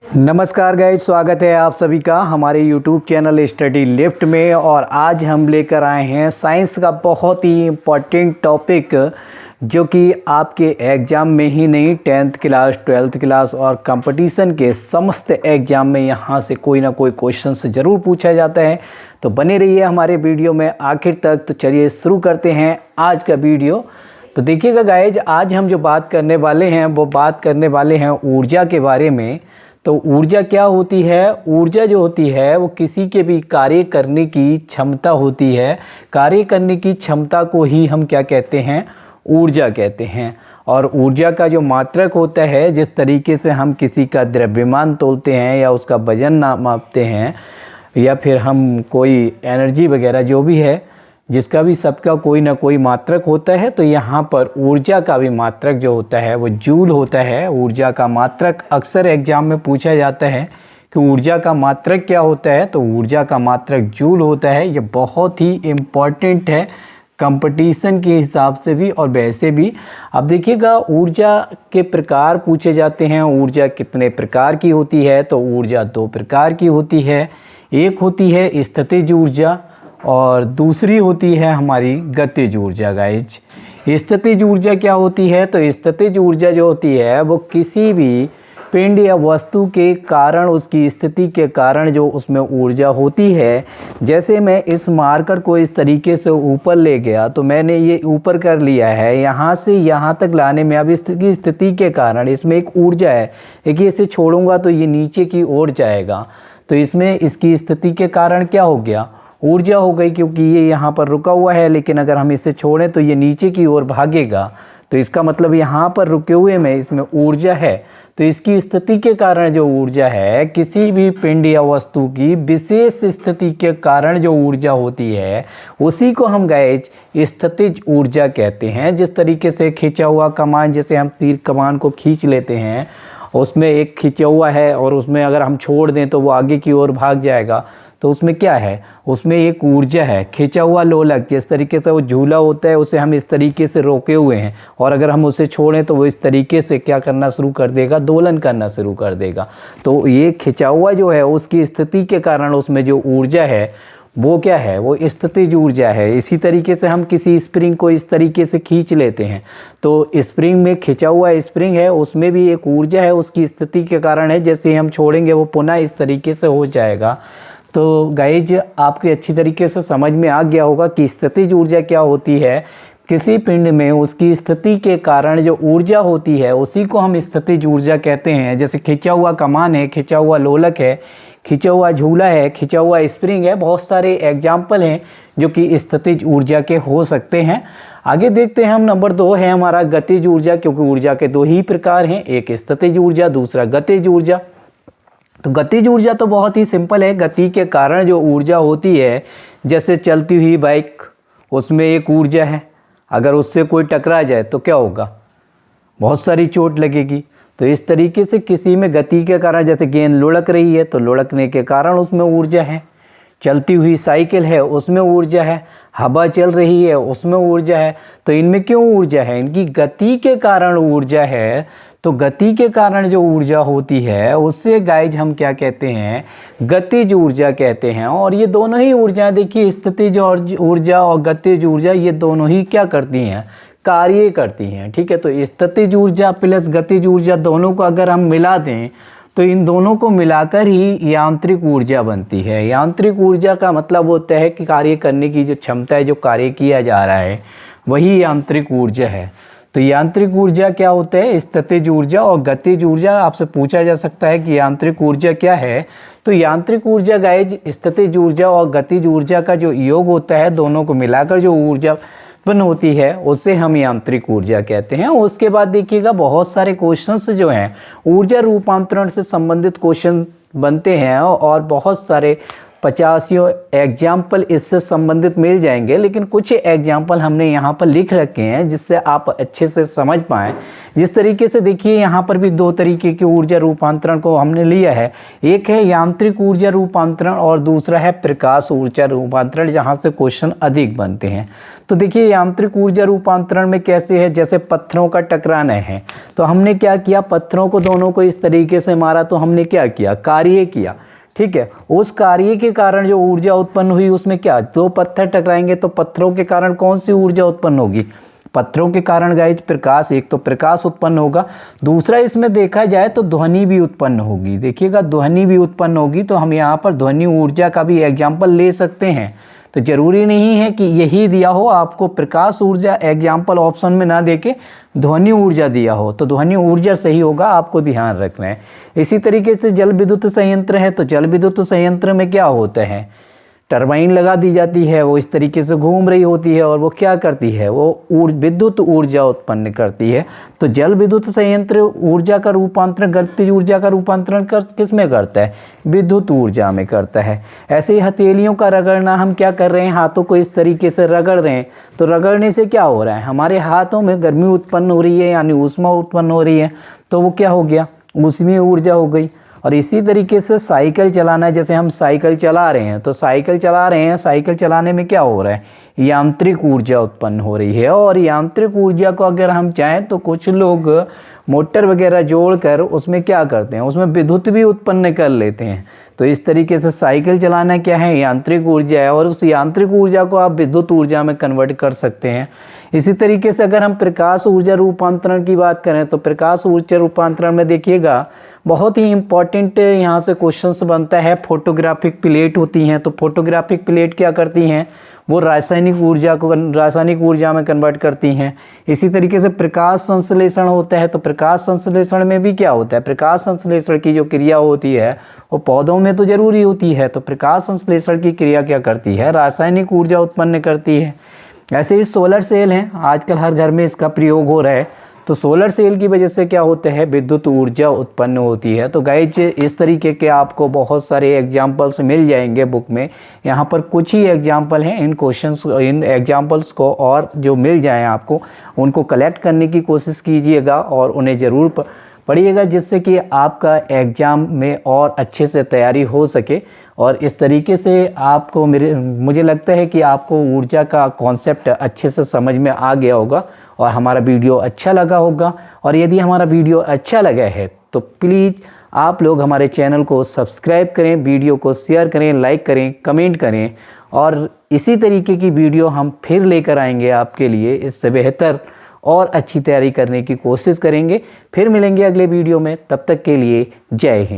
नमस्कार गाइस, स्वागत है आप सभी का हमारे YouTube चैनल स्टडी लेफ्ट में। और आज हम लेकर आए हैं साइंस का बहुत ही इम्पॉर्टेंट टॉपिक जो कि आपके एग्ज़ाम में ही नहीं 10th क्लास 12th क्लास और कंपटीशन के समस्त एग्ज़ाम में यहाँ से कोई ना कोई क्वेश्चन ज़रूर पूछा जाता है। तो बने रहिए हमारे वीडियो में आखिर तक। तो चलिए शुरू करते हैं आज का वीडियो। तो देखिएगा गाइज, आज हम जो बात करने वाले हैं वो बात करने वाले हैं ऊर्जा के बारे में। तो ऊर्जा क्या होती है? ऊर्जा जो होती है वो किसी के भी कार्य करने की क्षमता होती है। कार्य करने की क्षमता को ही हम क्या कहते हैं? ऊर्जा कहते हैं। और ऊर्जा का जो मात्रक होता है, जिस तरीके से हम किसी का द्रव्यमान तोलते हैं या उसका वजन मापते हैं या फिर हम कोई एनर्जी वगैरह जो भी है, जिसका भी सबका कोई ना कोई मात्रक होता है, तो यहाँ पर ऊर्जा का भी मात्रक जो होता है वो जूल होता है। ऊर्जा का मात्रक अक्सर एग्जाम में पूछा जाता है कि ऊर्जा का मात्रक क्या होता है, तो ऊर्जा का मात्रक जूल होता है। ये बहुत ही इम्पॉर्टेंट है कंपटीशन के हिसाब से भी और वैसे भी। अब देखिएगा, ऊर्जा के प्रकार पूछे जाते हैं। ऊर्जा कितने प्रकार की होती है? तो ऊर्जा दो प्रकार की होती है। एक होती है स्थितिज ऊर्जा और दूसरी होती है हमारी गतिज ऊर्जा। गाइज, स्थितिज ऊर्जा क्या होती है? तो स्थितिज ऊर्जा जो होती है वो किसी भी पिंड या वस्तु के कारण, उसकी स्थिति के कारण जो उसमें ऊर्जा होती है। जैसे मैं इस मार्कर को इस तरीके से ऊपर ले गया तो मैंने ये ऊपर कर लिया है, यहाँ से यहाँ तक लाने में अब इसकी स्थिति के कारण इसमें एक ऊर्जा है। देखिए, इसे छोड़ूंगा तो ये नीचे की ओर जाएगा, तो इसमें इसकी स्थिति के कारण क्या हो गया? ऊर्जा हो गई, क्योंकि ये यहाँ पर रुका हुआ है। लेकिन अगर हम इसे छोड़ें तो ये नीचे की ओर भागेगा, तो इसका मतलब यहाँ पर रुके हुए में इसमें ऊर्जा है। तो इसकी स्थिति के कारण जो ऊर्जा है, किसी भी पिंड या वस्तु की विशेष स्थिति के कारण जो ऊर्जा होती है, उसी को हम गाइज स्थितिज ऊर्जा कहते हैं। जिस तरीके से खींचा हुआ कमान, जैसे हम तीर कमान को खींच लेते हैं, उसमें एक खींचा हुआ है और उसमें अगर हम छोड़ दें तो वो आगे की ओर भाग जाएगा, तो उसमें क्या है? उसमें एक ऊर्जा है। खींचा हुआ लोलक, जिस तरीके से वो झूला होता है उसे हम इस तरीके से रोके हुए हैं, और अगर हम उसे छोड़ें तो वो इस तरीके से क्या करना शुरू कर देगा? दोलन करना शुरू कर देगा। तो ये खिंचा हुआ जो है उसकी स्थिति के कारण उसमें जो ऊर्जा है वो क्या है? वो स्थितिज ऊर्जा है। इसी तरीके से हम किसी स्प्रिंग को इस तरीके से खींच लेते हैं, तो स्प्रिंग में खिंचा हुआ स्प्रिंग है, उसमें भी एक ऊर्जा है, उसकी स्थिति के कारण है। जैसे हम छोड़ेंगे वो पुनः इस तरीके से हो जाएगा। तो गाइज, आपके अच्छी तरीके से समझ में आ गया होगा कि स्थितिज ऊर्जा क्या होती है। किसी पिंड में उसकी स्थिति के कारण जो ऊर्जा होती है उसी को हम स्थितिज ऊर्जा कहते हैं। जैसे खिंचा हुआ कमान है, खिंचा हुआ लोलक है, खिंचा हुआ झूला है, खिंचा हुआ स्प्रिंग है। बहुत सारे एग्जाम्पल हैं जो कि स्थितिज ऊर्जा के हो सकते हैं। आगे देखते हैं हम। नंबर 2 है हमारा गतिज ऊर्जा, क्योंकि ऊर्जा के दो ही प्रकार हैं, एक स्थितिज ऊर्जा, दूसरा गतिज ऊर्जा। तो गतिज ऊर्जा तो बहुत ही सिंपल है। गति के कारण जो ऊर्जा होती है, जैसे चलती हुई बाइक, उसमें एक ऊर्जा है। अगर उससे कोई टकरा जाए तो क्या होगा? बहुत सारी चोट लगेगी। तो इस तरीके से किसी में गति के कारण, जैसे गेंद लुढ़क रही है तो लुढ़कने के कारण उसमें ऊर्जा है। चलती हुई साइकिल है, उसमें ऊर्जा है। हवा चल रही है, उसमें ऊर्जा है। तो इनमें क्यों ऊर्जा है? इनकी गति के कारण ऊर्जा है। तो गति के कारण जो ऊर्जा होती है उससे गाइज हम क्या कहते हैं? गतिज ऊर्जा कहते हैं। और ये दोनों ही ऊर्जाएं, देखिए, स्थितिज ऊर्जा और गतिज ऊर्जा, ये दोनों ही क्या करती हैं? कार्य करती हैं। ठीक है, तो स्थितिज ऊर्जा प्लस गतिज ऊर्जा दोनों को अगर हम मिला दें तो इन दोनों को मिलाकर ही यांत्रिक ऊर्जा बनती है। यांत्रिक ऊर्जा का मतलब होता है कि कार्य करने की जो क्षमता है, जो कार्य किया जा रहा है, वही यांत्रिक ऊर्जा है। तो यांत्रिक ऊर्जा क्या होता है? स्थितिज ऊर्जा और गतिज ऊर्जा। आपसे पूछा जा सकता है कि यांत्रिक ऊर्जा क्या है? तो यांत्रिक ऊर्जा गाइज स्थितिज ऊर्जा और गतिज ऊर्जा का जो योग होता है, दोनों को मिलाकर जो ऊर्जा उत्पन्न होती है उसे हम यांत्रिक ऊर्जा कहते हैं। उसके बाद देखिएगा, बहुत सारे क्वेश्चंस जो हैं ऊर्जा रूपांतरण से संबंधित क्वेश्चन बनते हैं और बहुत सारे 50 एग्जाम्पल इससे संबंधित मिल जाएंगे, लेकिन कुछ एग्जाम्पल हमने यहाँ पर लिख रखे हैं जिससे आप अच्छे से समझ पाएँ। जिस तरीके से देखिए यहाँ पर भी दो तरीके की ऊर्जा रूपांतरण को हमने लिया है, एक है यांत्रिक ऊर्जा रूपांतरण और दूसरा है प्रकाश ऊर्जा रूपांतरण, जहाँ से क्वेश्चन अधिक बनते हैं। तो देखिए यांत्रिक ऊर्जा रूपांतरण में कैसे है, जैसे पत्थरों का टकराना है तो हमने क्या किया, पत्थरों को दोनों को इस तरीके से मारा तो हमने क्या किया, कार्य किया। ठीक है, उस कार्य के कारण जो ऊर्जा उत्पन्न हुई उसमें क्या, दो पत्थर टकराएंगे तो पत्थरों के कारण कौन सी ऊर्जा उत्पन्न होगी, पत्थरों के कारण गाइस प्रकाश, एक तो प्रकाश उत्पन्न होगा, दूसरा इसमें देखा जाए तो ध्वनि भी उत्पन्न होगी। देखिएगा ध्वनि भी उत्पन्न होगी, तो हम यहाँ पर ध्वनि ऊर्जा का भी एग्जाम्पल ले सकते हैं। तो जरूरी नहीं है कि यही दिया हो, आपको प्रकाश ऊर्जा एग्जाम्पल ऑप्शन में ना देके ध्वनि ऊर्जा दिया हो तो ध्वनि ऊर्जा सही होगा, आपको ध्यान रखना है। इसी तरीके से जल विद्युत संयंत्र है, तो जल विद्युत संयंत्र में क्या होता है, टरबाइन लगा दी जाती है, वो इस तरीके से घूम रही होती है और वो क्या करती है, वो विद्युत ऊर्जा उत्पन्न करती है। तो जल विद्युत संयंत्र ऊर्जा का रूपांतरण, गतिज ऊर्जा का रूपांतरण किस में करता है, विद्युत ऊर्जा में करता है। ऐसे ही हथेलियों का रगड़ना, हम क्या कर रहे हैं, हाथों को इस तरीके से रगड़ रहे हैं, तो रगड़ने से क्या हो रहा है, हमारे हाथों में गर्मी उत्पन्न हो रही है, यानी ऊष्मा उत्पन्न हो रही है, तो वो क्या हो गया, ऊष्मीय ऊर्जा हो गई। और इसी तरीके से साइकिल चलाना है, जैसे हम साइकिल चला रहे हैं तो साइकिल चला रहे हैं, साइकिल चलाने में क्या हो रहा है, यांत्रिक ऊर्जा उत्पन्न हो रही है। और यांत्रिक ऊर्जा को अगर हम चाहें तो कुछ लोग मोटर वगैरह जोड़कर उसमें क्या करते हैं, उसमें विद्युत भी उत्पन्न कर लेते हैं। तो इस तरीके से साइकिल चलाना क्या है, यांत्रिक ऊर्जा है, और उस यांत्रिक ऊर्जा को आप विद्युत ऊर्जा में कन्वर्ट कर सकते हैं। इसी तरीके से अगर हम प्रकाश ऊर्जा रूपांतरण की बात करें तो प्रकाश ऊर्जा रूपांतरण में देखिएगा बहुत ही इंपॉर्टेंट यहाँ से क्वेश्चंस बनता है। फोटोग्राफिक प्लेट होती हैं, तो फोटोग्राफिक प्लेट क्या करती हैं, वो रासायनिक ऊर्जा में कन्वर्ट करती हैं। इसी तरीके से प्रकाश संश्लेषण होता है, तो प्रकाश संश्लेषण में भी क्या होता है, प्रकाश संश्लेषण की जो क्रिया होती है वो पौधों में तो जरूरी होती है, तो प्रकाश संश्लेषण की क्रिया क्या करती है, रासायनिक ऊर्जा उत्पन्न करती है। ऐसे ही सोलर सेल हैं, आजकल हर घर में इसका प्रयोग हो रहा है, तो सोलर सेल की वजह से क्या होता है, विद्युत ऊर्जा उत्पन्न होती है। तो गाइज इस तरीके के आपको बहुत सारे एग्जाम्पल्स मिल जाएंगे बुक में, यहाँ पर कुछ ही एग्जाम्पल हैं, इन एग्जाम्पल्स को और जो मिल जाएं आपको उनको कलेक्ट करने की कोशिश कीजिएगा और उन्हें ज़रूर पढ़िएगा, जिससे कि आपका एग्ज़ाम में और अच्छे से तैयारी हो सके। और इस तरीके से आपको मुझे लगता है कि आपको ऊर्जा का कॉन्सेप्ट अच्छे से समझ में आ गया होगा और हमारा वीडियो अच्छा लगा होगा। और यदि हमारा वीडियो अच्छा लगा है तो प्लीज़ आप लोग हमारे चैनल को सब्सक्राइब करें, वीडियो को शेयर करें, लाइक करें, कमेंट करें, और इसी तरीके की वीडियो हम फिर लेकर आएंगे आपके लिए, इससे बेहतर और अच्छी तैयारी करने की कोशिश करेंगे। फिर मिलेंगे अगले वीडियो में, तब तक के लिए जय हिंद।